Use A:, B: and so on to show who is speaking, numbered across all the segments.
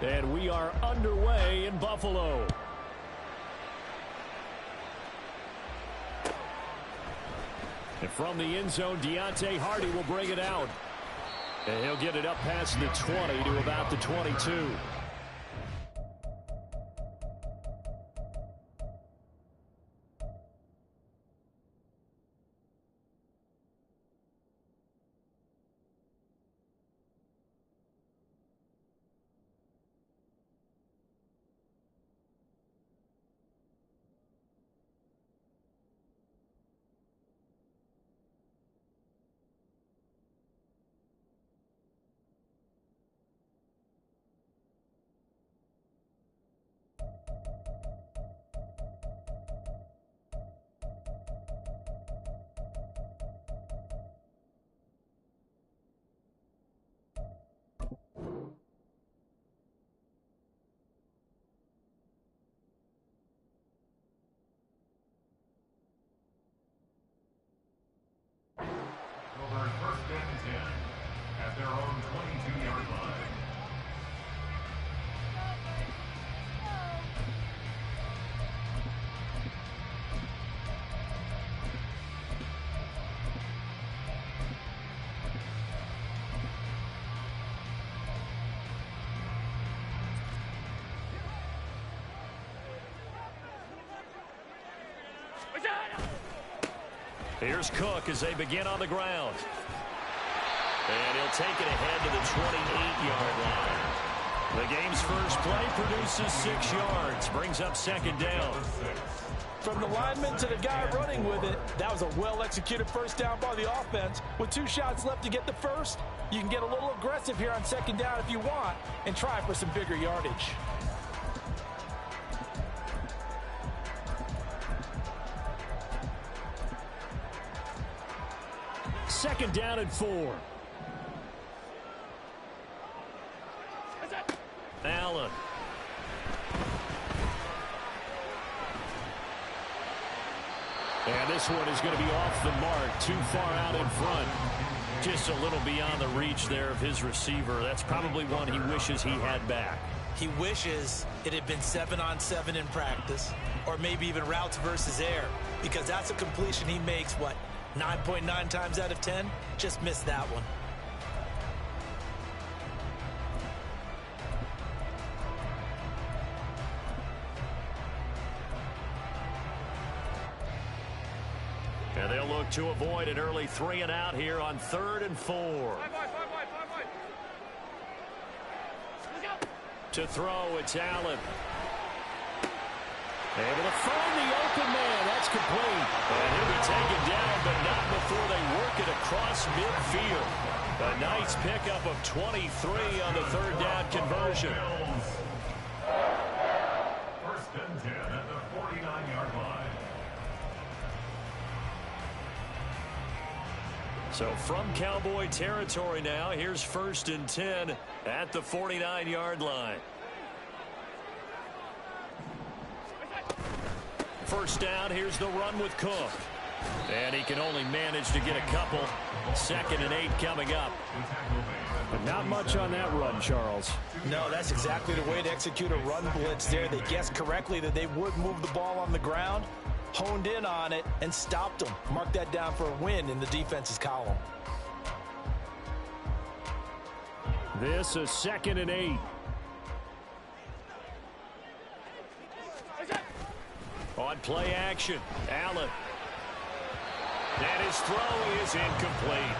A: And we are underway in Buffalo. And from the end zone, Deontay Hardy will bring it out. And he'll get it up past the 20 to about the 22.
B: First and 10 at their own 22-yard line.
A: Here's Cook as they begin on the ground. And he'll take it ahead to the 28-yard line. The game's first play produces 6 yards, brings up second down.
C: From the lineman to the guy running with it, that was a well-executed first down by the offense. With 2 shots left to get the first, you can get a little aggressive here on second down if you want and try for some bigger yardage.
A: Second down and 4. Allen. And this one is going to be off the mark, too far out in front. Just a little beyond the reach there of his receiver. That's probably one he wishes he had back.
C: He wishes it had been 7-on-7 in practice, or maybe even routes versus air, because that's a completion he makes, what, 9.9 times out of 10? Just missed that one.
A: And they'll look to avoid an early 3 and out here on 3rd and 4. To throw, it's Allen. Able to find the open man. That's complete. And he'll be taken down, but not before they work it across midfield. A nice pickup of 23 on the 3rd down conversion.
B: First and 10 at the 49-yard line.
A: So from Cowboy territory now, here's 1st and 10 at the 49-yard line. First down, here's the run with Cook. And he can only manage to get a couple. 2nd and 8 coming up.
D: But not much on that run, Charles.
C: No, that's exactly the way to execute a run blitz there. They guessed correctly that they would move the ball on the ground, honed in on it, and stopped them. Mark that down for a win in the defense's column.
A: This is 2nd and 8. On play action, Allen. And his throw is incomplete.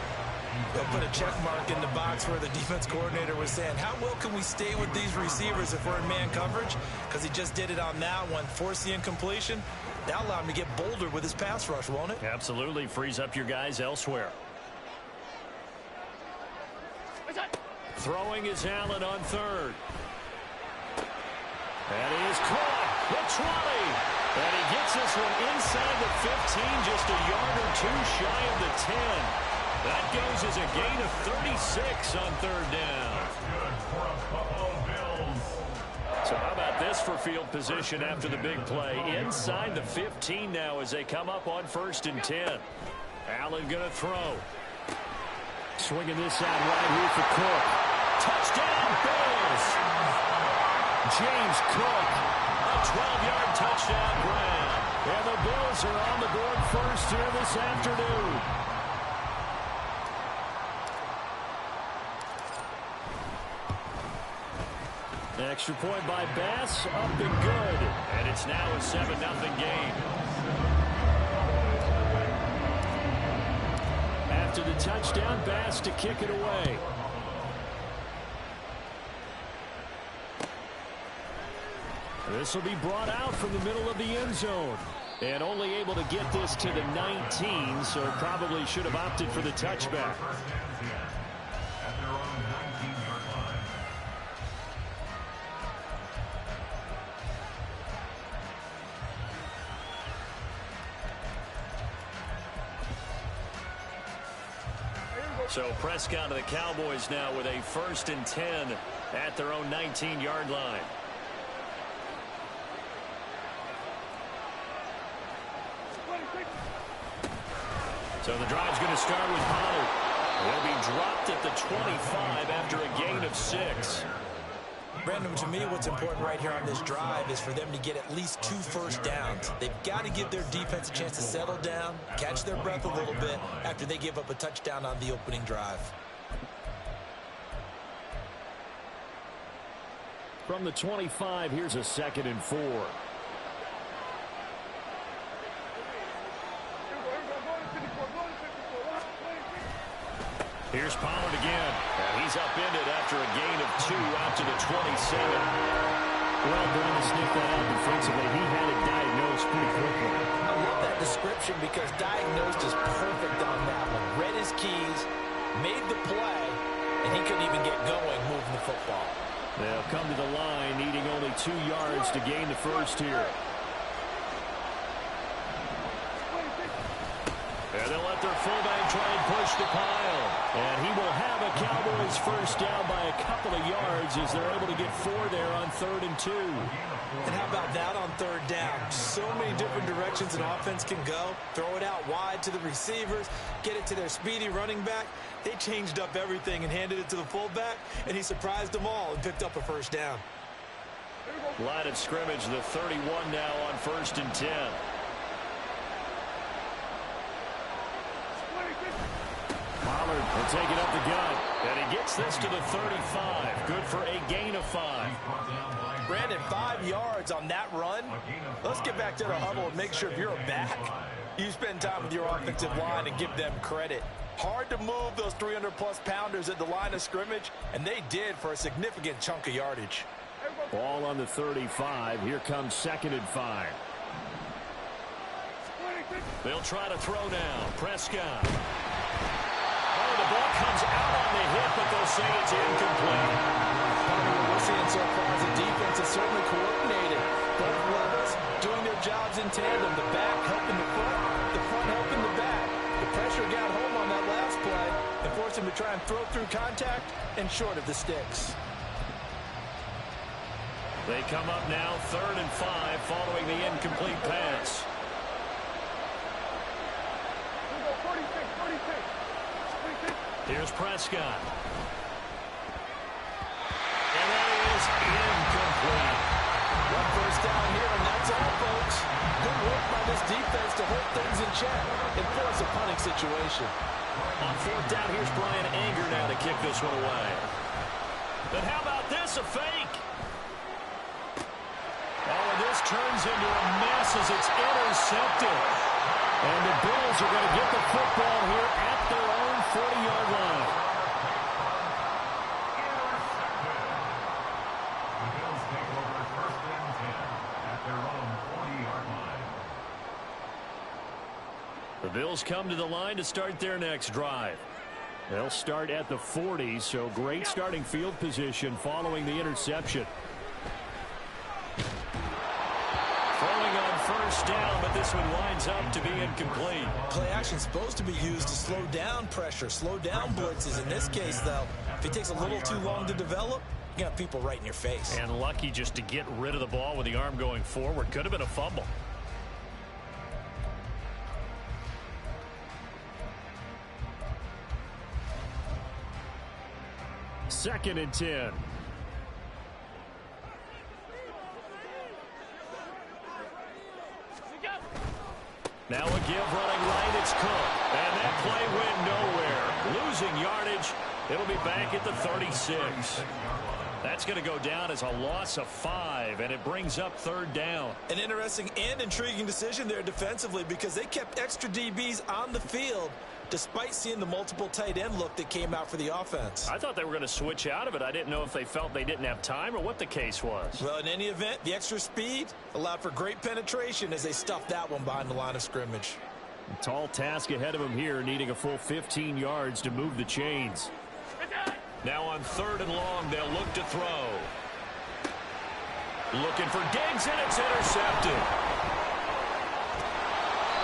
C: They'll put a check mark in the box where the defense coordinator was saying, how well can we stay with these receivers if we're in man coverage? Because he just did it on that one, forced the incompletion. That'll allow him to get bolder with his pass rush, won't it?
A: Absolutely. Frees up your guys elsewhere. Throwing is Allen on 3rd. And he is caught. The 20. And he gets this one inside the 15, just a yard or 2 shy of the 10. That goes as a gain of 36 on 3rd down.
B: That's good for a Buffalo Bills.
A: So how about this for field position after the big play? Inside the 15 now as they come up on 1st and 10. Allen going to throw. Swinging this out right here for Cook. Touchdown, Bills. James Cook, a 12-yard touchdown grab. And the Bills are on the board first here this afternoon. Extra point by Bass, up and good. And it's now a 7-0 game. After the touchdown, Bass to kick it away. This will be brought out from the middle of the end zone. And only able to get this to the 19, so probably should have opted for the touchback. So Prescott of the Cowboys now with a 1st and 10 at their own 19-yard line. So the drive's going to start with Pollard. He'll be dropped at the 25 after a gain of 6.
C: Brandon, to me, what's important right here on this drive is for them to get at least 2 first downs. They've got to give their defense a chance to settle down, catch their breath a little bit after they give up a touchdown on the opening drive.
D: From the 25, here's a 2nd and 4.
A: Here's Pollard again. And he's upended after a gain of 2 out to the 27.
D: Well, Brown sniffed that out defensively. He had it diagnosed pretty quickly.
C: I love that description because diagnosed is perfect on that one. Read his keys, made the play, and he couldn't even get going moving the football.
D: They'll come to the line needing only 2 yards to gain the first here.
A: And they'll let their fullback try and push the pile. And he will have a Cowboys first down by a couple of yards as they're able to get 4 there on 3rd and 2.
C: And how about that on 3rd down? So many different directions an offense can go. Throw it out wide to the receivers, get it to their speedy running back. They changed up everything and handed it to the fullback, and he surprised them all and picked up a first down.
A: Line of scrimmage, the 31 now on 1st and 10. Pollard will take it up the gut, and he gets this to the 35. Good for a gain of 5.
C: Brandon, 5 yards on that run. Let's get back to the huddle and make sure if you're a back, you spend time with your offensive line and give them credit. Hard to move those 300-plus pounders at the line of scrimmage, and they did for a significant chunk of yardage.
D: Ball on the 35. Here comes 2nd and 5.
A: They'll try to throw now. Prescott. Oh, the ball comes out on the hit, but they'll say it's incomplete.
C: What we're seeing so far as a defense is certainly coordinated. Both levels doing their jobs in tandem. The back helping the front helping the back. The pressure got home on that last play and forced him to try and throw through contact and short of the sticks.
A: They come up now 3rd and 5 following the incomplete pass. Here's Prescott. And that is incomplete.
C: One first down here, and that's all, folks. Good work by this defense to hold things in check and force a punting situation.
A: On 4th down, here's Brian Anger now to kick this one away. But how about this, a fake? Oh, and this turns into a mess as it's intercepted. And the Bills are going to get the football here at their own 40-yard line.
B: The Bills take over 1st and 10 at their own 40-yard line.
A: The Bills come to the line to start their next drive.
D: They'll start at the 40, so great starting field position following the interception.
A: Throwing on 1st down, but this one winds up to be incomplete.
C: Play action is supposed to be used to slow down pressure, slow down blitzes. In this case, though, if it takes a little too long to develop, you got people right in your face.
A: And lucky just to get rid of the ball with the arm going forward. Could have been a fumble.
D: 2nd and 10. Now a give running right. It's Cook. And that play went nowhere. Losing yardage. It'll be back at the 36. That's going to go down as a loss of 5, and it brings up 3rd down.
C: An interesting and intriguing decision there defensively because they kept extra DBs on the field despite seeing the multiple tight end look that came out for the offense.
D: I thought they were going to switch out of it. I didn't know if they felt they didn't have time or what the case was.
C: Well, in any event, the extra speed allowed for great penetration as they stuffed that one behind the line of scrimmage.
D: A tall task ahead of him here, needing a full 15 yards to move the chains. Now on 3rd and long, they'll look to throw. Looking for Diggs, and it's intercepted.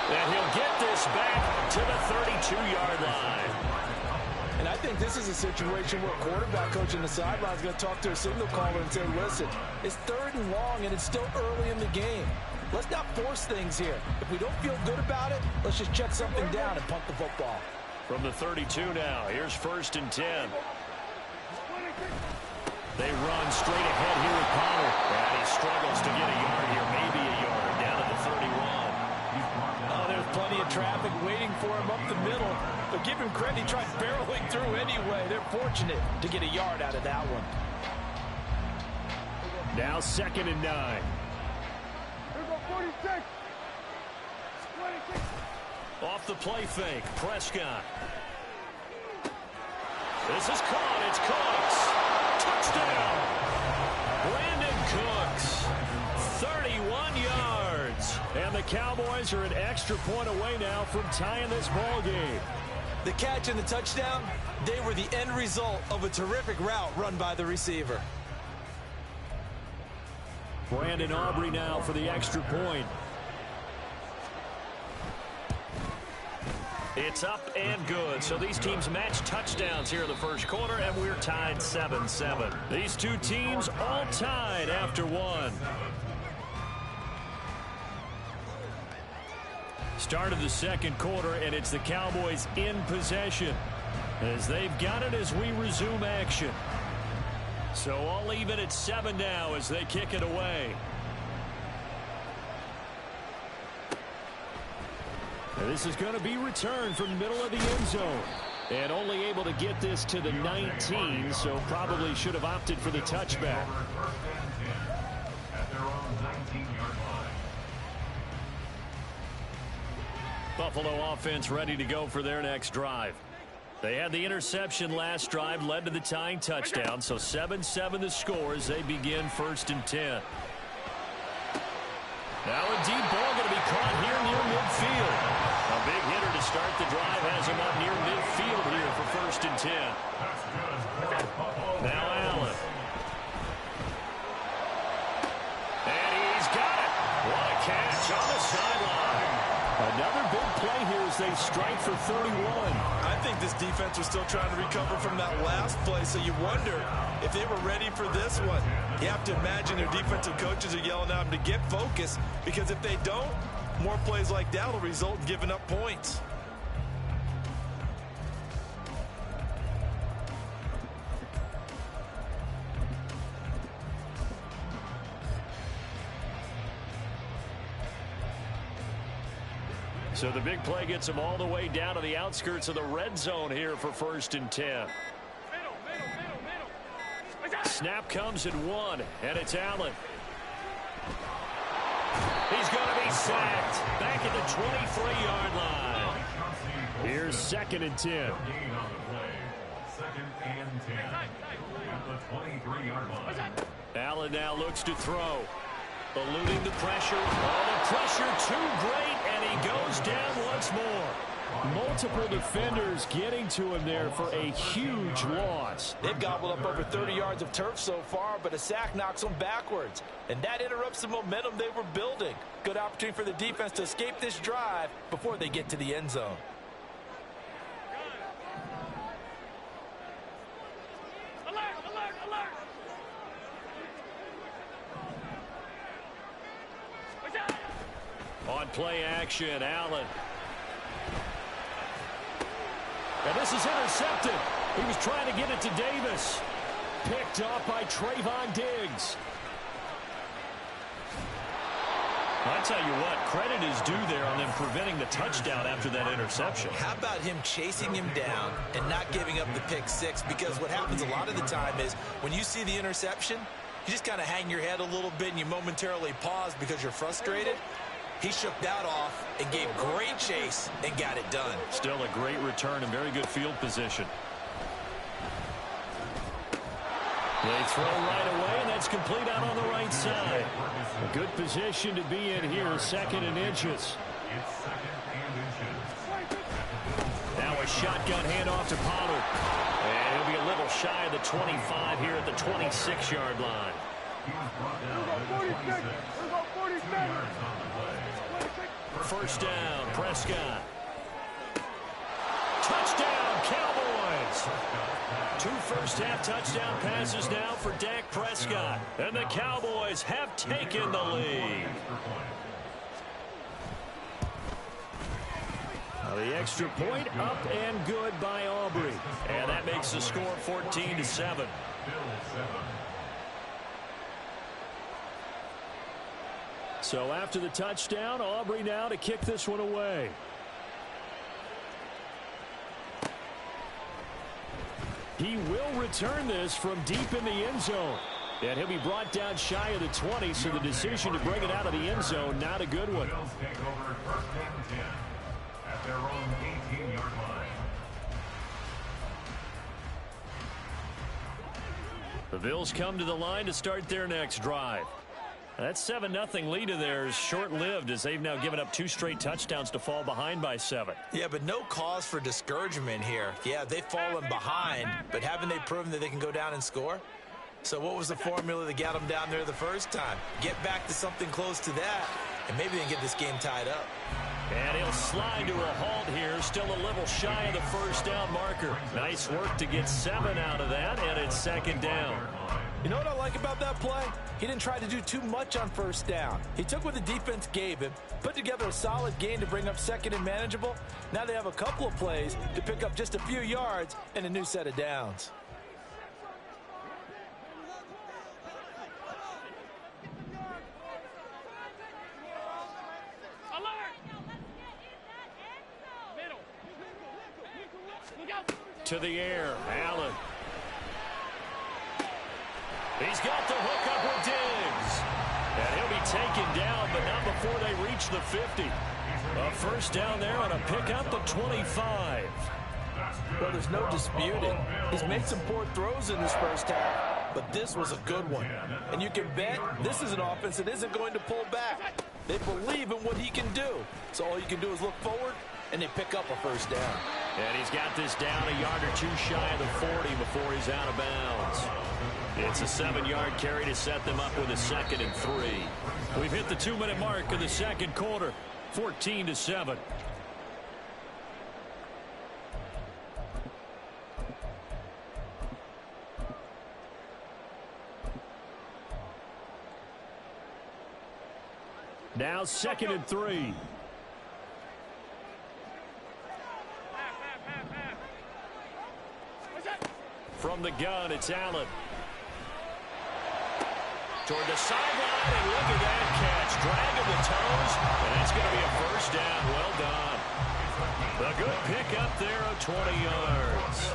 D: And he'll get this back to the 32-yard line.
C: And I think this is a situation where a quarterback coach on the sideline is going to talk to a signal caller and say, listen, it's 3rd and long, and it's still early in the game. Let's not force things here. If we don't feel good about it, let's just check something down and punt the football.
D: From the 32 now, here's 1st and 10. They run straight ahead here with Pollard. And he struggles to get a yard here, maybe a yard, down at the 31.
C: Oh, there's plenty of traffic waiting for him up the middle. But give him credit, he tried barreling through anyway. They're fortunate to get a yard out of that one.
D: Now 2nd and 9.
E: Here go 46. 26.
D: Off the play fake, Prescott. This is caught. It's Cooks. Touchdown. Brandon Cooks. 31 yards. And the Cowboys are an extra point away now from tying this ball game.
C: The catch and the touchdown, they were the end result of a terrific route run by the receiver.
D: Brandon Aubrey now for the extra point. It's up and good. So these teams match touchdowns here in the first quarter, and we're tied 7-7. These two teams all tied after one. Start of the second quarter, and it's the Cowboys in possession as they've got it as we resume action. So all even at 7 now as they kick it away. This is going to be returned from the middle of the end zone. And only able to get this to the 19, so probably should have opted for the touchback.
B: At their own 19-yard line.
D: Buffalo offense ready to go for their next drive. They had the interception last drive, led to the tying touchdown, so 7-7 the score as they begin 1st and 10. Now a deep ball going to be caught here near midfield. A big hitter to start the drive has him up near midfield here for 1st and 10. Now Allen. And he's got it. What a catch on the sideline. Another big play here as they strike for 31.
C: I think this defense was still trying to recover from that last play, so you wonder if they were ready for this one. You have to imagine their defensive coaches are yelling at them to get focused, because if they don't, more plays like that will result in giving up points.
D: So the big play gets them all the way down to the outskirts of the red zone here for 1st and 10. Snap comes at 1, and it's Allen. He's going to be sacked back at the 23-yard line. Here's 2nd and 10.
B: Gain on the play. 2nd and 10. At the 23-yard line.
D: Allen now looks to throw. Eluding the pressure. Oh, the pressure too great, and he goes down once more. Multiple defenders getting to him there for a huge loss.
C: They've gobbled up over 30 yards of turf so far, but a sack knocks them backwards. And that interrupts the momentum they were building. Good opportunity for the defense to escape this drive before they get to the end zone.
E: Alert, alert, alert.
D: On play action, Allen. And this is intercepted. He was trying to get it to Davis. Picked up by Trayvon Diggs. I tell you what, credit is due there on them preventing the touchdown after that interception.
C: How about him chasing him down and not giving up the pick six? Because what happens a lot of the time is when you see the interception, you just kind of hang your head a little bit and you momentarily pause because you're frustrated. He shook that off and gave great chase and got it done.
D: Still a great return and very good field position. They throw right away, and that's complete out on the right side. A good position to be in here, 2nd and inches. Now a shotgun handoff to Pollard. And he'll be a little shy of the 25 here at the 26-yard line. First down, Prescott. Touchdown, Cowboys. 2 first-half touchdown passes now for Dak Prescott. And the Cowboys have taken the lead. Now the extra point up and good by Aubrey. And that makes the score 14-7. So after the touchdown, Aubrey now to kick this one away. He will return this from deep in the end zone. And he'll be brought down shy of the 20, so the decision to bring it out of the end zone, not a good one.
B: Bills take over 1st and 10 at their own 18-yard line.
D: The Bills come to the line to start their next drive. That 7-0 lead of theirs short-lived as they've now given up 2 straight touchdowns to fall behind by 7.
C: Yeah, but no cause for discouragement here. Yeah, they've fallen behind, but haven't they proven that they can go down and score? So what was the formula that got them down there the first time? Get back to something close to that, and maybe they can get this game tied up.
D: And he'll slide to a halt here, still a little shy of the first down marker. Nice work to get 7 out of that, and it's 2nd down.
F: You know what I like about that play? He didn't try to do too much on first down. He took what the defense gave him, put together a solid gain to bring up 2nd and manageable. Now they have a couple of plays to pick up just a few yards and a new set of downs.
D: To the air, Allen. He's got the hook up with Diggs. And he'll be taken down, but not before they reach the 50. A first down there on a pickup of 25.
F: Well, there's no disputing. He's made some poor throws in this first half, but this was a good one. And you can bet this is an offense that isn't going to pull back. They believe in what he can do. So all you can do is look forward, and they pick up a first down.
D: And he's got this down a yard or 2 shy of the 40 before he's out of bounds. It's a 7-yard carry to set them up with a 2nd and 3. We've hit the 2-minute mark of the second quarter, 14-7. Now 2nd and 3. From the gun, it's Allen. Toward the sideline, and look at that catch. Dragging the toes, and that's going to be a first down. Well done. A good pickup there of 20 yards.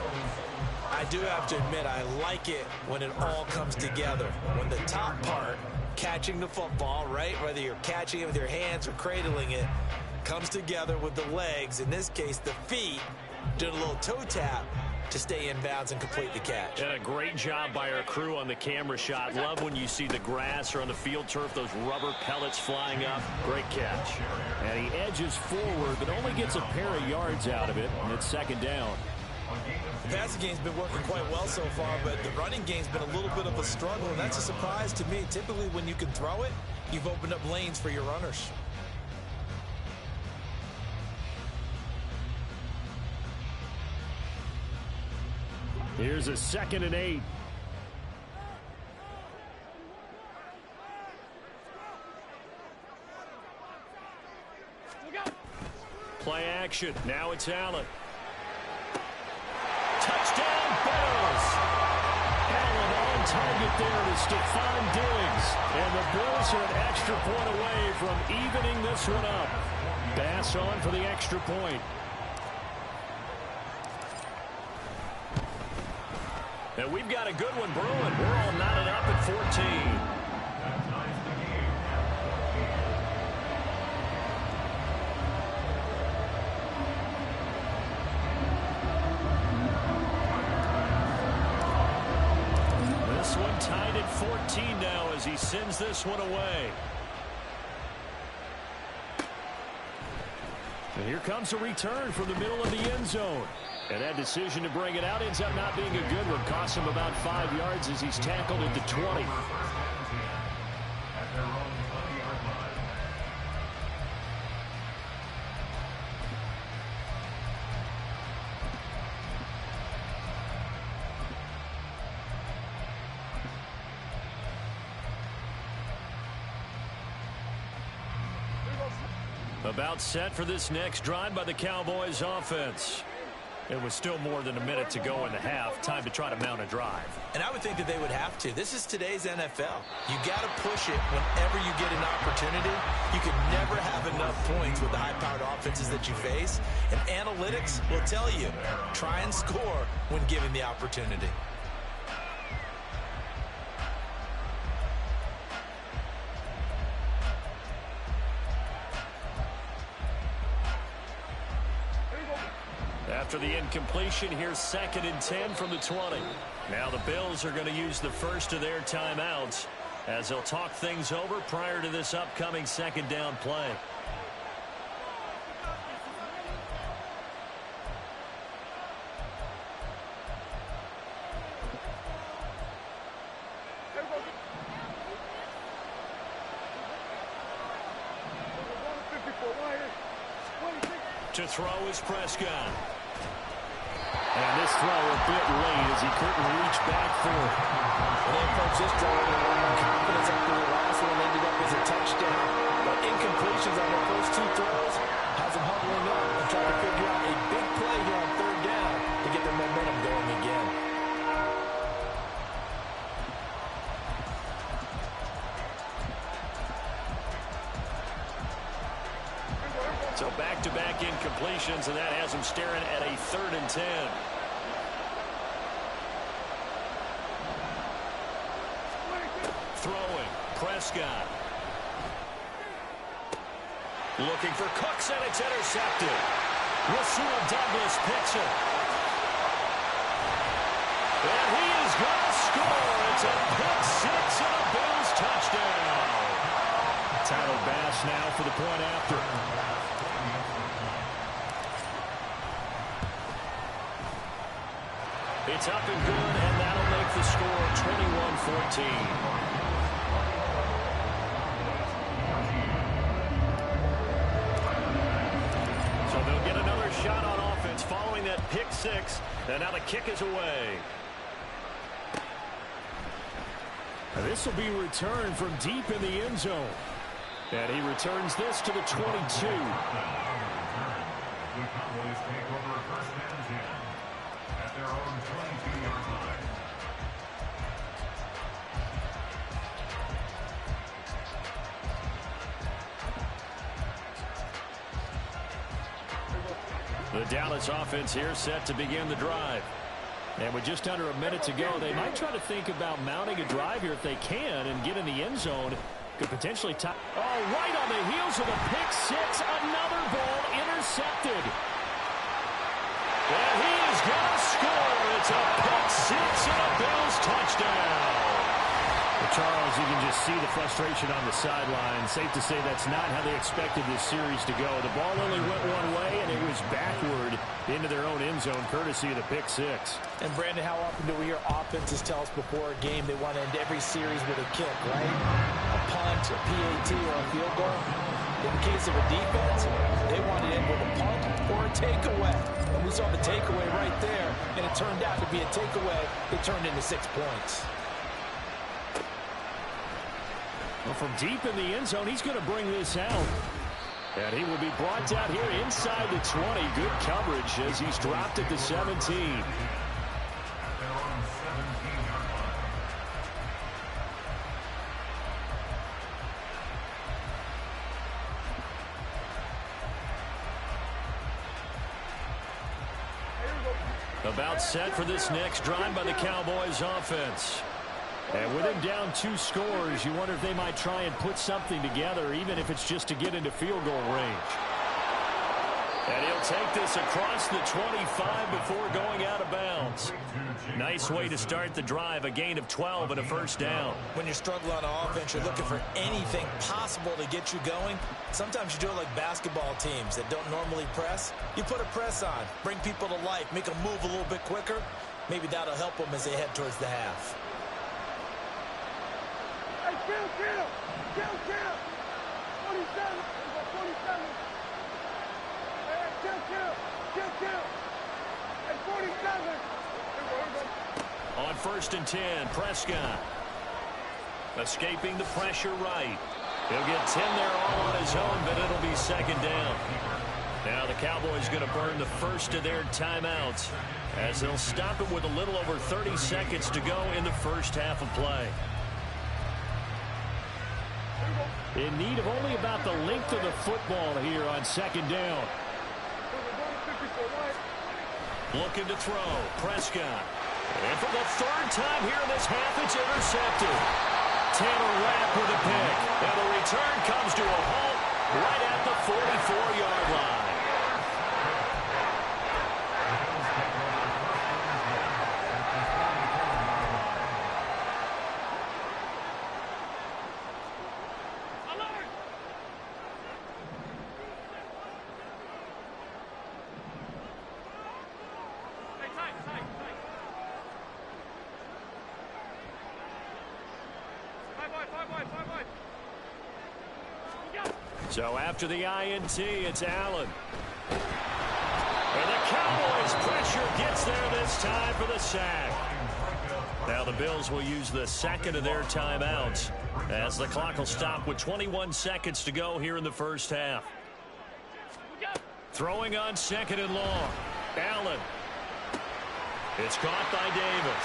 C: I do have to admit, I like it when it all comes together. When the top part, catching the football, right, whether you're catching it with your hands or cradling it, comes together with the legs, in this case the feet, doing a little toe tap to stay in bounds and complete the catch.
D: And a great job by our crew on the camera shot. Love when you see the grass or on the field turf, those rubber pellets flying up. Great catch. And he edges forward, but only gets a pair of yards out of it, and it's 2nd down.
C: The passing game's been working quite well so far, but the running game's been a little bit of a struggle, and that's a surprise to me. Typically, when you can throw it, you've opened up lanes for your runners.
D: Here's a 2nd and 8. Play action. Now it's Allen. Touchdown. Touchdown, Bills. Allen on target there to Stephon Diggs. And the Bills are an extra point away from evening this one up. Bass on for the extra point. And we've got a good one brewing. We're all knotted up at 14. This one tied at 14 now as he sends this one away. And here comes a return from the middle of the end zone. And that decision to bring it out ends up not being a good one. Costs him about 5 yards as he's tackled at the 20. About set for this next drive by the Cowboys offense. It was still more than a minute to go in the half. Time to try to mount a drive.
C: And I would think that they would have to. This is today's NFL. You got to push it whenever you get an opportunity. You can never have enough points with the high-powered offenses that you face. And analytics will tell you, try and score when given the opportunity.
D: After the incompletion, here's 2nd and 10 from the 20. Now the Bills are going to use the first of their timeouts as they'll talk things over prior to this upcoming 2nd down play. To throw is Prescott. And this throw a bit late as he couldn't reach back for it.
F: And they approached this drive with confidence after the last one ended up as a touchdown. But incompletions on their first 2 throws has them huddling up and trying to figure out a big play here on 3rd down to get their momentum going again.
D: So back-to-back incompletions, and that has him staring at a 3rd and 10. Throwing, Prescott. Looking for Cooks, and it's intercepted. Rasul Douglas picks it. And he is going to score. It's a pick 6 and a Bills touchdown. Tyler Bass now for the point after. It's up and good, and that'll make the score 21-14. So they'll get another shot on offense following that pick 6, and now the kick is away. This will be returned from deep in the end zone. And he returns this to the 22.
B: The Cowboys take over 1st and 10 at their own 22-yard line.
D: The Dallas offense here set to begin the drive. And with just under a minute to go, they might try to think about mounting a drive here if they can and get in the end zone. Could potentially tie. Oh, right on the heels of a pick 6. Another ball intercepted. And he is going to score. It's a pick 6 and a Bills touchdown. Well, Charles, you can just see the frustration on the sideline. Safe to say that's not how they expected this series to go. The ball only went one way, and it was backward into their own end zone, courtesy of the pick 6.
F: And, Brandon, how often do we hear offenses tell us before a game they want to end every series with a kick, right? A punt, a PAT, or a field goal. In the case of a defense, they want to end with a punt or a takeaway. And we saw the takeaway right there, and it turned out to be a takeaway that turned into 6 points.
D: Well, from deep in the end zone, he's going to bring this out. And he will be brought down here inside the 20. Good coverage as he's dropped at the 17. About set for this next drive by the Cowboys offense. And with him down 2 scores, you wonder if they might try and put something together, even if it's just to get into field goal range. And he'll take this across the 25 before going out of bounds. Nice way to start the drive, a gain of 12 and a first down.
C: When you struggle on offense, you're looking for anything possible to get you going. Sometimes you do it like basketball teams that don't normally press. You put a press on, bring people to life, make them move a little bit quicker. Maybe that'll help them as they head towards the half.
E: Hey, kill. 47. 47. Hey, kill. Hey, 47.
D: On 1st and 10, Prescott. Escaping the pressure right. He'll get 10 there all on his own, but it'll be 2nd down. Now the Cowboys going to burn the first of their timeouts as they'll stop it with a little over 30 seconds to go in the first half of play.
A: In need of only about the length of the football here on 2nd down.
D: Looking to throw. Prescott. And for the 3rd time here in this half, it's intercepted. Taylor Rapp with a pick. And the return comes to a halt right at the 44-yard line. So after the INT, it's Allen. And the Cowboys' pressure gets there this time for the sack. Now the Bills will use the 2nd of their timeouts as the clock will stop with 21 seconds to go here in the first half. Throwing on 2nd and long. Allen. It's caught by Davis.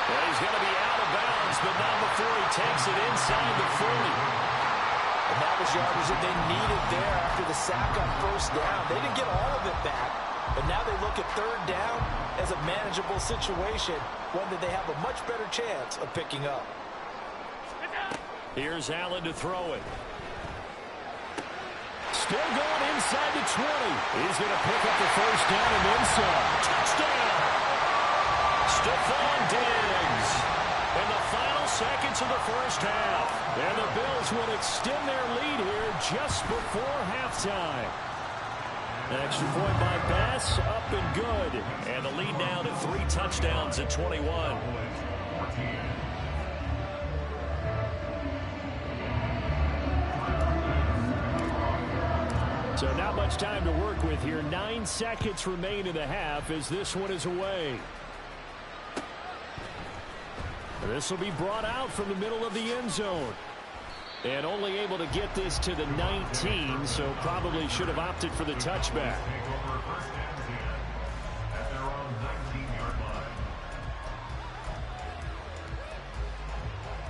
D: Well, he's going to be out of bounds, but not before he takes it inside the 40.
F: And that was yardage that they needed there after the sack on 1st down. They didn't get all of it back, but now they look at 3rd down as a manageable situation, one that they have a much better chance of picking up.
D: Here's Allen to throw it.
A: Still going inside the 20. He's going to pick up the 1st down and then some.
D: Touchdown! Stephon Diggs. In the final seconds of the first half. And the Bills will extend their lead here just before halftime.
A: Extra point by Bass, up and good.
D: And the lead now to 3 touchdowns at 21.
A: So not much time to work with here. 9 seconds remain in the half as this one is away. This will be brought out from the middle of the end zone. And only able to get this to the 19, so probably should have opted for the touchback.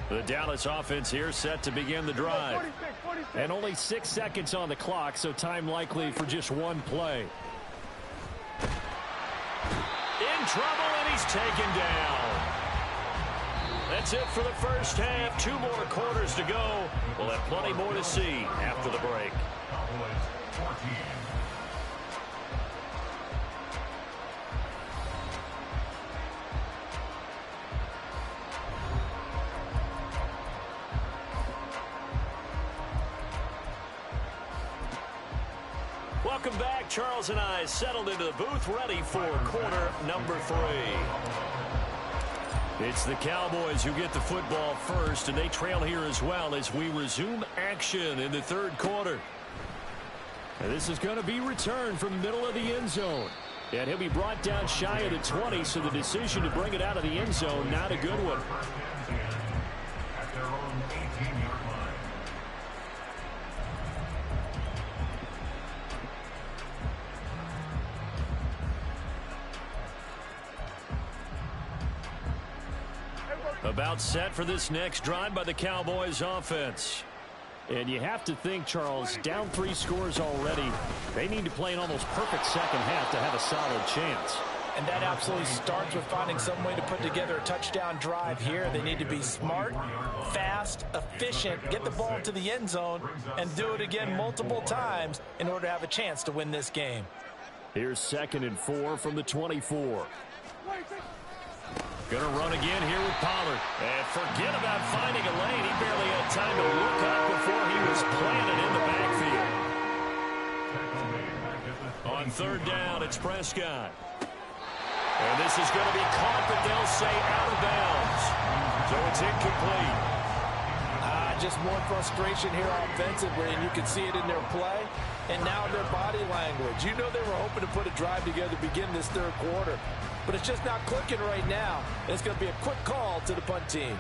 A: The Dallas offense here set to begin the drive. And only 6 seconds on the clock, so time likely for just one play.
D: In trouble, and he's taken down. That's it for the first half. 2 more quarters to go. We'll have plenty more to see after the break. Welcome back. Charles and I settled into the booth, ready for quarter number 3. It's the Cowboys who get the football first, and they trail here as well as we resume action in the 3rd quarter.
A: And this is going to be returned from the middle of the end zone. And he'll be brought down shy of the 20, so the decision to bring it out of the end zone, not a good one.
B: At their own 18-yard line.
D: About set for this next drive by the Cowboys offense.
A: And you have to think, Charles, down 3 scores already. They need to play an almost perfect second half to have a solid chance.
F: And that absolutely starts with finding some way to put together a touchdown drive here. They need to be smart, fast, efficient, get the ball into the end zone, and do it again multiple times in order to have a chance to win this game.
D: Here's 2nd and 4 from the 24. Going to run again here with Pollard. And forget about finding a lane. He barely had time to look up before he was planted in the backfield. On 3rd down, it's Prescott. And this is going to be caught, but they'll say out of bounds. So it's incomplete.
F: Just more frustration here offensively, and you can see it in their play and now in their body language. You know they were hoping to put a drive together to begin this 3rd quarter, but it's just not clicking right now. And it's going to be a quick call to the punt team.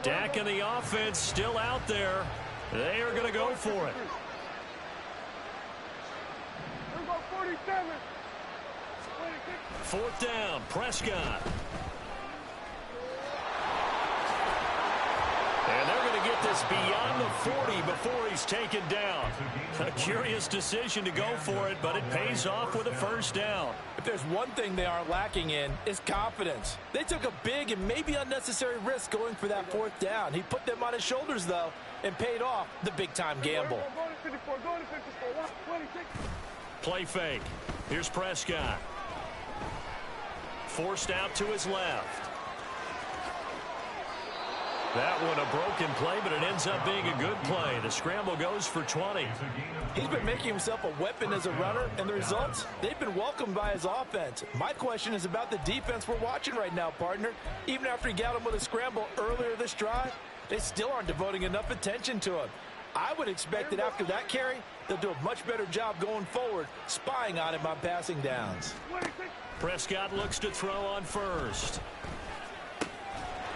D: Dak and the offense still out there. They are going to go for it. 4th down, Prescott. And they're going to get this beyond the 40 before he's taken down. A curious decision to go for it, but it pays off with a 1st down.
F: If there's one thing they aren't lacking in, it's confidence. They took a big and maybe unnecessary risk going for that 4th down. He put them on his shoulders, though, and paid off the big-time gamble.
D: Play fake. Here's Prescott. Forced out to his left. That one a broken play, but it ends up being a good play. The scramble goes for 20.
F: He's been making himself a weapon as a runner, and the results, they've been welcomed by his offense. My question is about the defense we're watching right now, partner. Even after he got him with a scramble earlier this drive, they still aren't devoting enough attention to him. I would expect that after that carry, they'll do a much better job going forward, spying on him on passing downs.
D: Prescott looks to throw on 1st.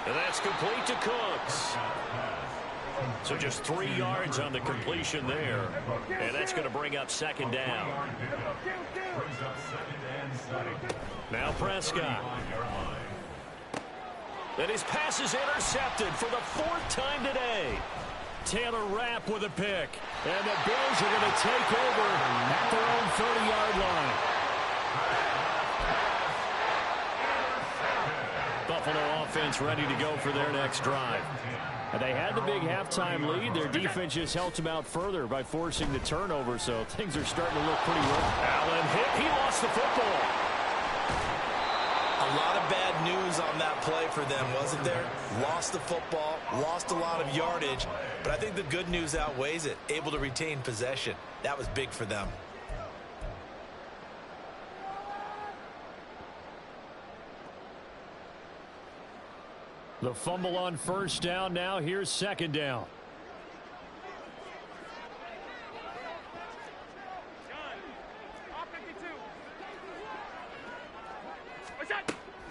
D: And that's complete to Cooks. So just 3 yards on the completion there. And that's going to bring up 2nd down. Now Prescott. And his pass is intercepted for the 4th time today. Taylor Rapp with a pick. And the Bills are going to take over at their own 30-yard line. Buffalo offense ready to go for their next drive. And they had the big halftime lead. Their defense just helped them out further by forcing the turnover, so things are starting to look pretty good. Allen hit. He lost the football.
F: A lot of bad news on that play for them, wasn't there? Lost the football, lost a lot of yardage, but I think the good news outweighs it. Able to retain possession. That was big for them.
D: The fumble on 1st down. Now here's 2nd down.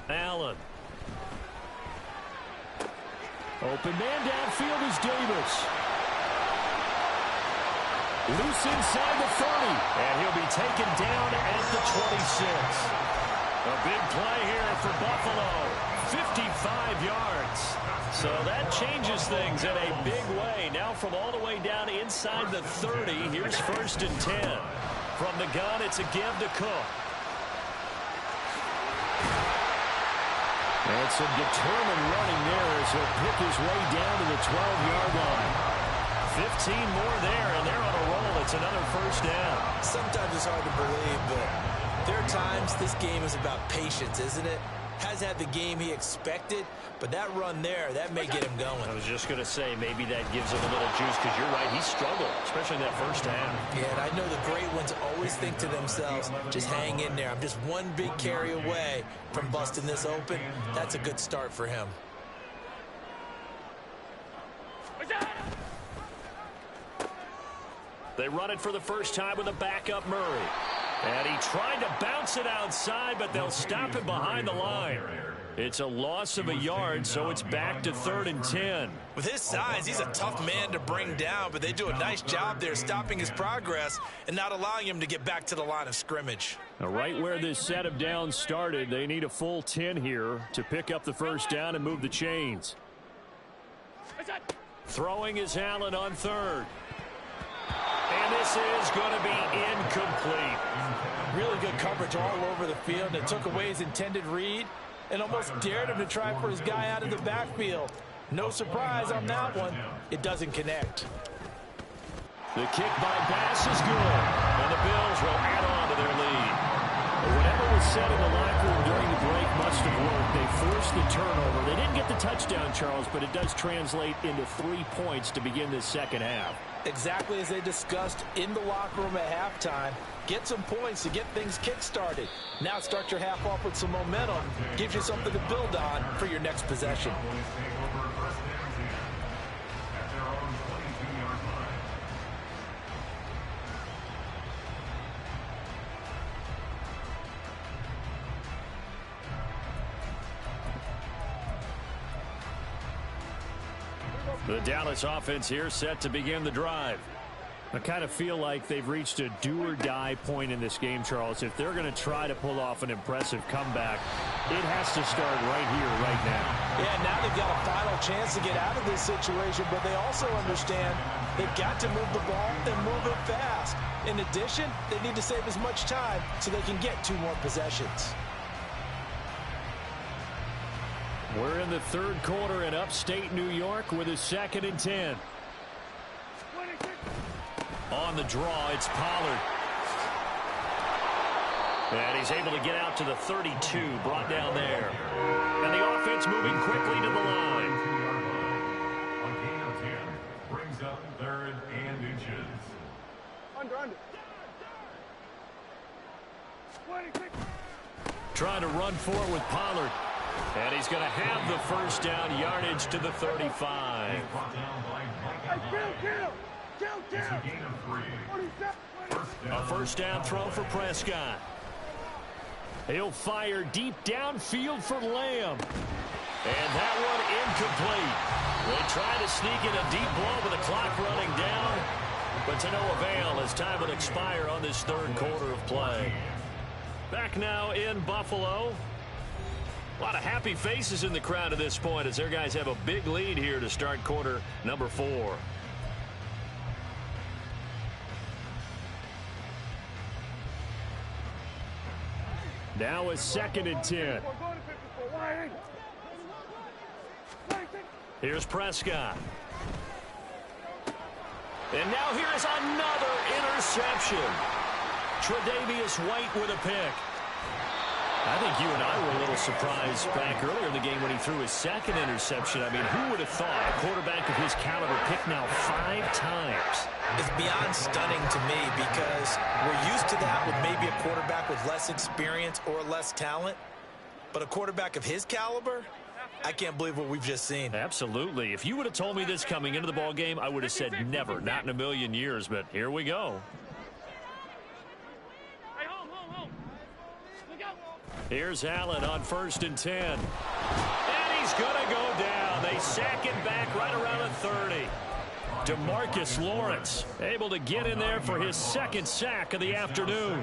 D: Allen. Open man downfield is Davis. Loose inside the 30. And he'll be taken down at the 26. A big play here for Buffalo. 55 yards. So that changes things in a big way. Now from all the way down inside the 30, here's 1st and 10. From the gun, it's a give to Cook. And some determined running there as he'll pick his way down to the 12-yard line. 15 more there, and they're on a roll. It's another 1st down.
F: Sometimes it's hard to believe, but there are times this game is about patience, isn't it? Hasn't had the game he expected, but that run there, that may get him going.
D: I was just going to say, maybe that gives him a little juice, because you're right, he struggled, especially in that 1st half.
F: Yeah, and I know the great ones always think to themselves, just hang in there. I'm just one big carry away from busting this open. That's a good start for him.
D: They run it for the 1st time with a backup Murray. And he tried to bounce it outside, but they'll stop him behind the line. It's a loss of a yard, so it's back to 3rd and 10.
F: With his size, he's a tough man to bring down, but they do a nice job there stopping his progress and not allowing him to get back to the line of scrimmage.
D: Now, right where this set of downs started, they need a full 10 here to pick up the 1st down and move the chains. Throwing is Allen on 3rd. And This is going to be incomplete.
F: Really good coverage all over the field, and it took away his intended read and almost dared him to try for his guy out of the backfield. No surprise on that one. It doesn't connect.
D: The kick by Bass is good, and the Bills will add on to their lead. Whatever was said in the locker room during the break must have worked. They forced the turnover. They didn't get the touchdown, Charles, but it does translate into 3 points to begin this second half.
F: Exactly as they discussed in the locker room at halftime. Get some points to get things kick-started. Now start your half off with some momentum. Gives you something to build on for your next possession.
D: The Dallas offense here set to begin the drive. I kind of feel like they've reached a do-or-die point in this game, Charles. If they're going to try to pull off an impressive comeback, it has to start right here, right now.
F: Yeah, now they've got a final chance to get out of this situation, but they also understand they've got to move the ball and move it fast. In addition, they need to save as much time so they can get 2 more possessions.
D: We're in the third quarter in upstate New York with a 2nd and 10. On the draw, it's Pollard. And he's able to get out to the 32, brought down there. And the offense moving quickly to the line.
B: On gain of 10, brings up 3rd and inches.
E: Under.
D: Trying to run forward with Pollard. And he's going to have the first down, yardage to the 35.
B: It's a gain of 3.
D: A first down throw for Prescott. He'll fire deep downfield for Lamb. And that one incomplete. They try to sneak in a deep blow with the clock running down, but to no avail as time will expire on this third quarter of play. Back now in Buffalo. A lot of happy faces in the crowd at this point as their guys have a big lead here to start quarter number 4. Now a 2nd and 10. Here's Prescott. And now here's another interception. Tre'Davious White with a pick. I think you and I were a little surprised back earlier in the game when he threw his 2nd interception. I mean, who would have thought a quarterback of his caliber picked now 5 times?
F: It's beyond stunning to me because we're used to that with maybe a quarterback with less experience or less talent. But a quarterback of his caliber, I can't believe what we've just seen.
D: Absolutely. If you would have told me this coming into the ball game, I would have said never, not in a million years. But here we go. Here's Allen on 1st and 10. And he's going to go down. They sack him back right around the 30. DeMarcus Lawrence able to get in there for his 2nd sack of the afternoon.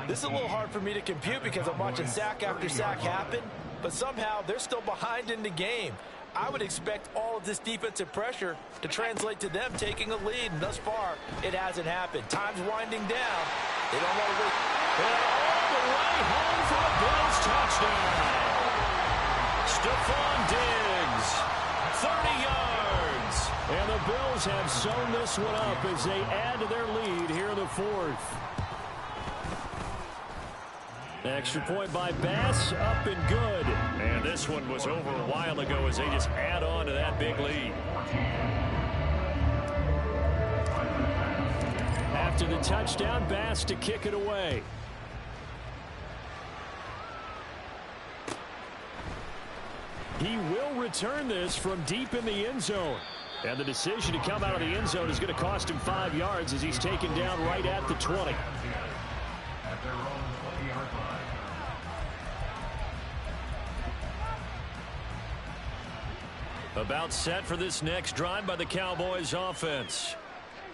F: This is a little hard for me to compute because I'm watching sack after sack happen, but somehow they're still behind in the game. I would expect all of this defensive pressure to translate to them taking a lead, and thus far, it hasn't happened. Time's winding down. They don't want to wait.
D: And all the way home for a Bills touchdown. Stephon Diggs, 30 yards. And the Bills have sewn this one up as they add to their lead here in the 4th. Extra point by Bass, up and good. And this one was over a while ago as they just add on to that big lead. After the touchdown, Bass to kick it away. He will return this from deep in the end zone. And the decision to come out of the end zone is going to cost him 5 yards as he's taken down right at the 20.
B: At their own 20-yard line.
D: About set for this next drive by the Cowboys offense.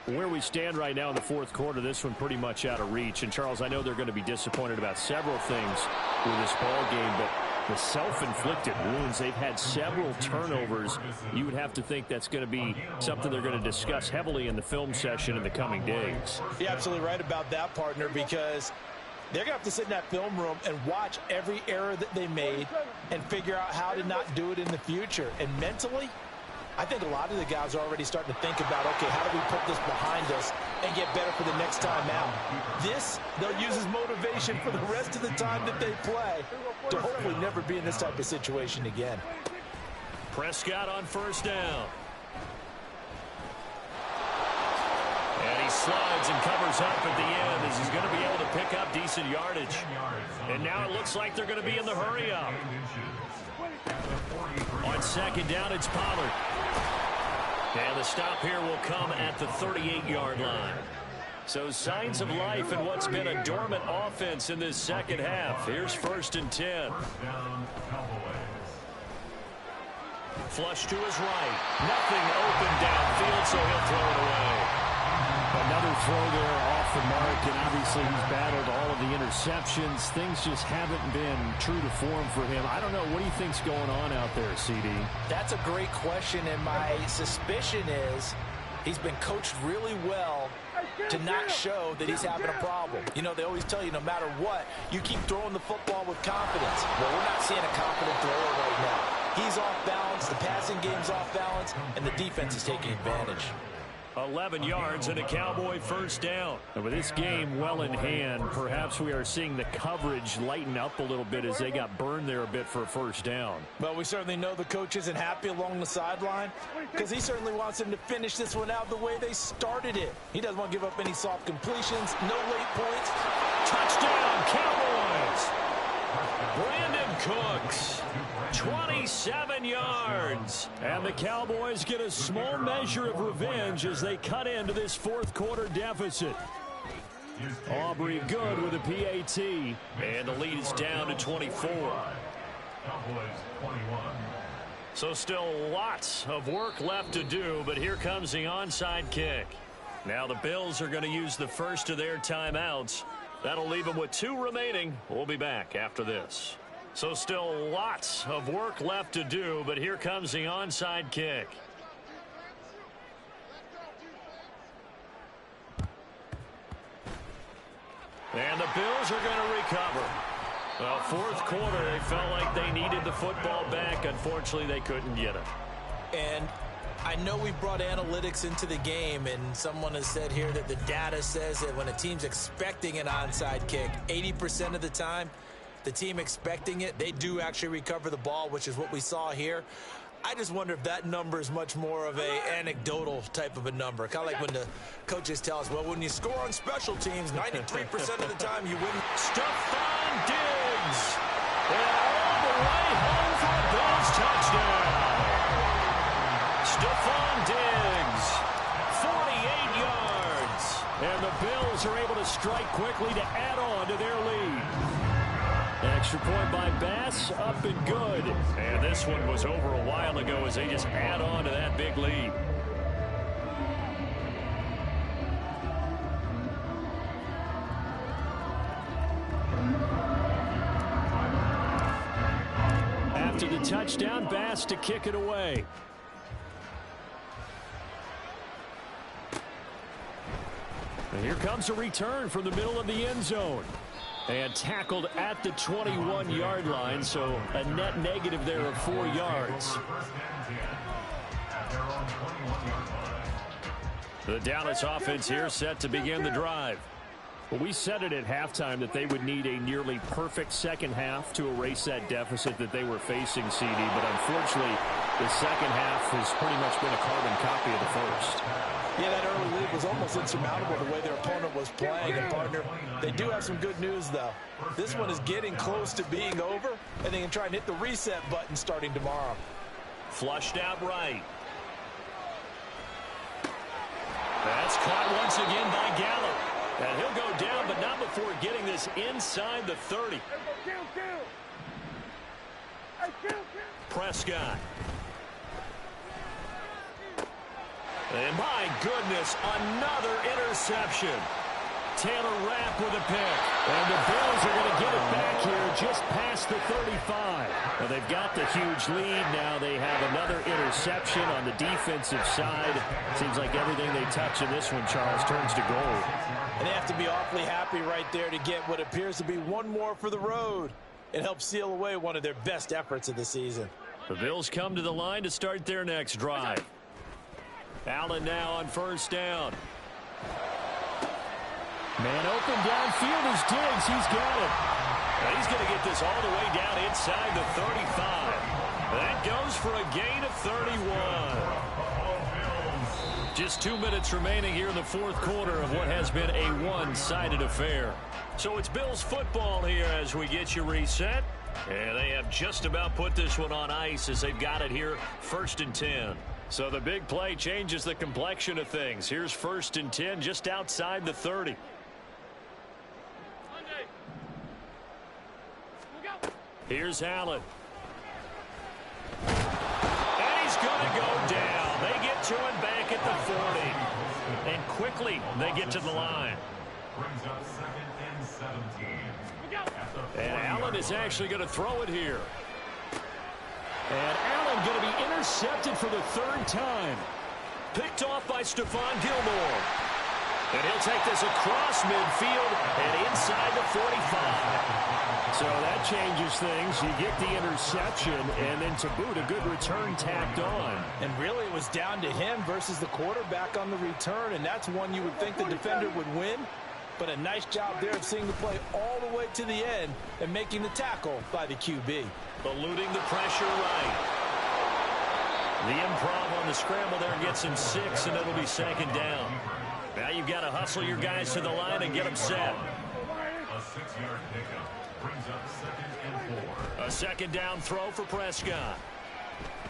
D: Where we stand right now in the 4th quarter, this one pretty much out of reach. And, Charles, I know they're going to be disappointed about several things with this ball game, but The self-inflicted wounds. They've had several turnovers. You would have to think that's going to be something they're going to discuss heavily in the film session in the coming days.
F: You're absolutely right about that, partner, because they're going to have to sit in that film room and watch every error that they made and figure out how to not do it in the future. And mentally, I think a lot of the guys are already starting to think about, okay, how do we put this behind us and get better for the next time out? This, they'll use as motivation for the rest of the time that they play to hopefully never be in this type of situation again.
D: Prescott on first down. And he slides and covers up at the end as he's going to be able to pick up decent yardage. And now it looks like they're going to be in the hurry up. On second down, it's Pollard. And the stop here will come at the 38-yard line. So signs of life in what's been a dormant offense in this second half. Here's 1st and 10. Flush to his right. Nothing open downfield, so he'll throw it away.
A: Another throw there off the mark, and obviously he's battled all of the interceptions. Things just haven't been true to form for him. I don't know. What do you think's going on out there, CD?
F: That's a great question, and my suspicion is he's been coached really well to not show that he's having a problem. You know, they always tell you no matter what, you keep throwing the football with confidence. Well, we're not seeing a confident thrower right now. He's off balance, the passing game's off balance, and the defense is taking advantage.
D: 11 yards and a Cowboy first down.
A: And with this game well in hand, perhaps we are seeing the coverage lighten up a little bit as they got burned there a bit for a first down.
F: Well, we certainly know the coach isn't happy along the sideline because he certainly wants them to finish this one out the way they started it. He doesn't want to give up any soft completions, no late points.
D: Touchdown, Cowboys! Brandon Cooks, 27 yards. And the Cowboys get a small measure of revenge as they cut into this fourth quarter deficit. Aubrey good with a PAT. And the lead is down to 24. So still lots of work left to do, but here comes the onside kick. Now the Bills are going to use the first of their timeouts. That'll leave them with 2 remaining. We'll be back after this. So still lots of work left to do, but here comes the onside kick. And the Bills are going to recover. Well, fourth quarter, they felt like they needed the football back. Unfortunately, they couldn't get it.
F: And I know we brought analytics into the game, and someone has said here that the data says that when a team's expecting an onside kick, 80% of the time, the team expecting it, they do actually recover the ball, which is what we saw here. I just wonder if that number is much more of a anecdotal type of a number. Kind of like when the coaches tell us, well, when you score on special teams, 93% of the time you win.
D: Stephon Diggs. And all the way home for a Bills touchdown. Stephon Diggs, 48 yards. And the Bills are able to strike quickly to add on to their lead. Extra point by Bass, up and good. And this one was over a while ago as they just add on to that big lead. After the touchdown, Bass to kick it away. And here comes a return from the middle of the end zone. And tackled at the 21-yard line, so a net negative there of 4 yards. The Dallas offense here set to begin the drive. Well, we said it at halftime that they would need a nearly perfect second half to erase that deficit that they were facing, CD. But unfortunately, the second half has pretty much been a carbon copy of the first.
F: Yeah, that early lead was almost insurmountable the way their opponent was playing. And, partner, they do have some good news, though. This one is getting close to being over, and they can try and hit the reset button starting tomorrow.
D: Flushed out right. That's caught once again by Gallup. And he'll go down, but not before getting this inside the 30. Prescott. And my goodness, another interception. Taylor Rapp with a pick. And the Bills are going to get it back here just past the 35. Well, they've got the huge lead. Now they have another interception on the defensive side. Seems like everything they touch in this one, Charles, turns to gold.
F: And they have to be awfully happy right there to get what appears to be one more for the road. It helps seal away one of their best efforts of the season.
D: The Bills come to the line to start their next drive. Allen now on first down. Man open downfield is Diggs. He's got it. Now he's going to get this all the way down inside the 35. That goes for a gain of 31. Just 2 minutes remaining here in the fourth quarter of what has been a one-sided affair. So it's Bills football here as we get you reset. And they have just about put this one on ice as they've got it here, 1st and 10. So the big play changes the complexion of things. Here's 1st and 10 just outside the 30. Here's Allen. And he's going to go down. They get to him back at the 40. And quickly they get to the line.
B: Brings up 2nd and 17.
D: And Allen is actually going to throw it here. And Allen going to be intercepted for the 3rd time. Picked off by Stephon Gilmore. And he'll take this across midfield and inside the 45. So that changes things. You get the interception, and then to boot, a good return tacked on.
F: And really, it was down to him versus the quarterback on the return, and that's one you would think the defender would win. But a nice job there of seeing the play all the way to the end and making the tackle by the QB.
D: Eluding the pressure right. The improv on the scramble there gets him 6, and it'll be 2nd down. Now you've got to hustle your guys to the line and get them set.
B: A 6-yard pickup brings up 2nd and 4.
D: A 2nd down throw for Prescott.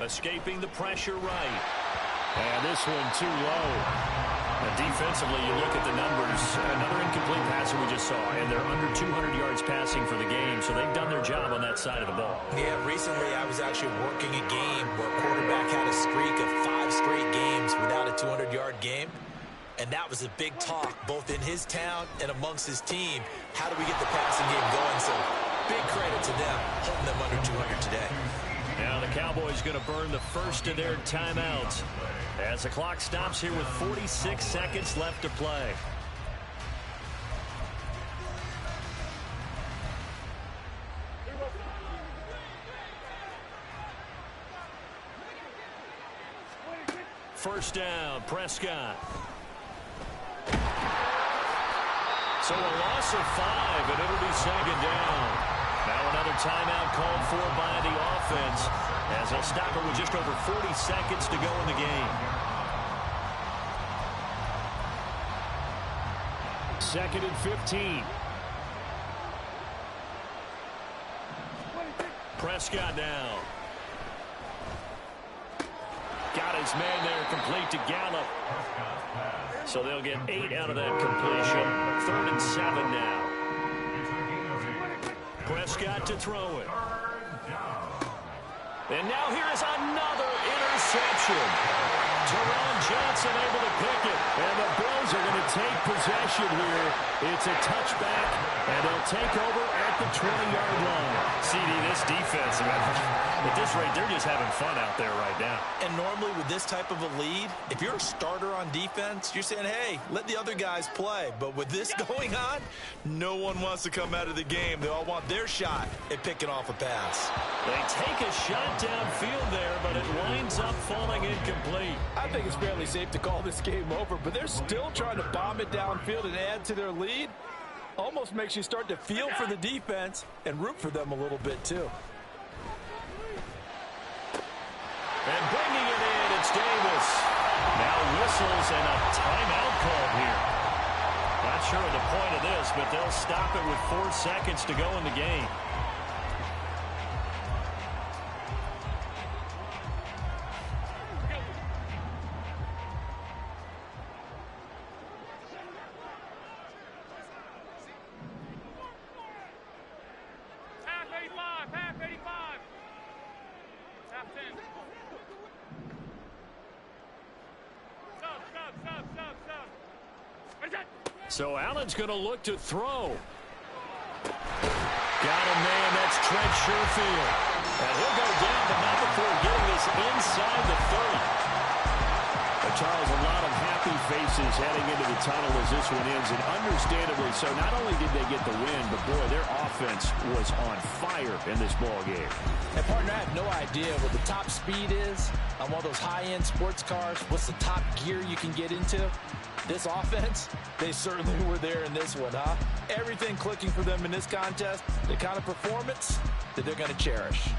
D: Escaping the pressure right. And this one too low. And defensively, you look at the numbers. Another incomplete passer we just saw, and they're under 200 yards passing for the game, so they've done their job on that side of the ball.
C: Yeah, recently I was actually working a game where a quarterback had a streak of 5 straight games without a 200-yard game. And that was a big talk, both in his town and amongst his team. How do we get the passing game going? So big credit to them, holding them under 200 today.
D: Now the Cowboys going to burn the first of their timeouts as the clock stops here with 46 seconds left to play. First down, Prescott. So a loss of 5, and it'll be 2nd down. Now another timeout called for by the offense as they'll stop it with just over 40 seconds to go in the game. 2nd and 15. Prescott now. Got his man there, complete to Gallup. So they'll get 8 out of that completion. 3rd and 7 now. Prescott to throw it. And now here is another interception. Teron Johnson able to pick it. And the Bills are going to take possession here. It's a touchback, and they'll take over at the 20-yard line. CD, this defense, at this rate, they're just having fun out there right now.
F: And normally with this type of a lead, if you're a starter on defense, you're saying, hey, let the other guys play. But with this going on, no one wants to come out of the game. They all want their shot at picking off a pass.
D: They take a shot downfield there, but it winds up falling incomplete.
F: I think it's fairly safe to call this game over, but they're still trying to bomb it downfield and add to their lead. Almost makes you start to feel for the defense and root for them a little bit, too.
D: And bringing it in, it's Davis. Now whistles and a timeout called here. Not sure of the point of this, but they'll stop it with 4 seconds to go in the game. So Allen's going to look to throw. Got a man, that's Trent Sherfield. And he'll go down, but not before getting this inside the 30. But Charles, a lot of happy faces heading into the tunnel as this one ends, and understandably so. Not only did they get the win, but boy, their offense was on fire in this ball game.
F: And partner, I have no idea what the top speed is on one of those high-end sports cars. What's the top gear you can get into? This offense, they certainly were there in this one, huh? Everything clicking for them in this contest, the kind of performance that they're going to cherish.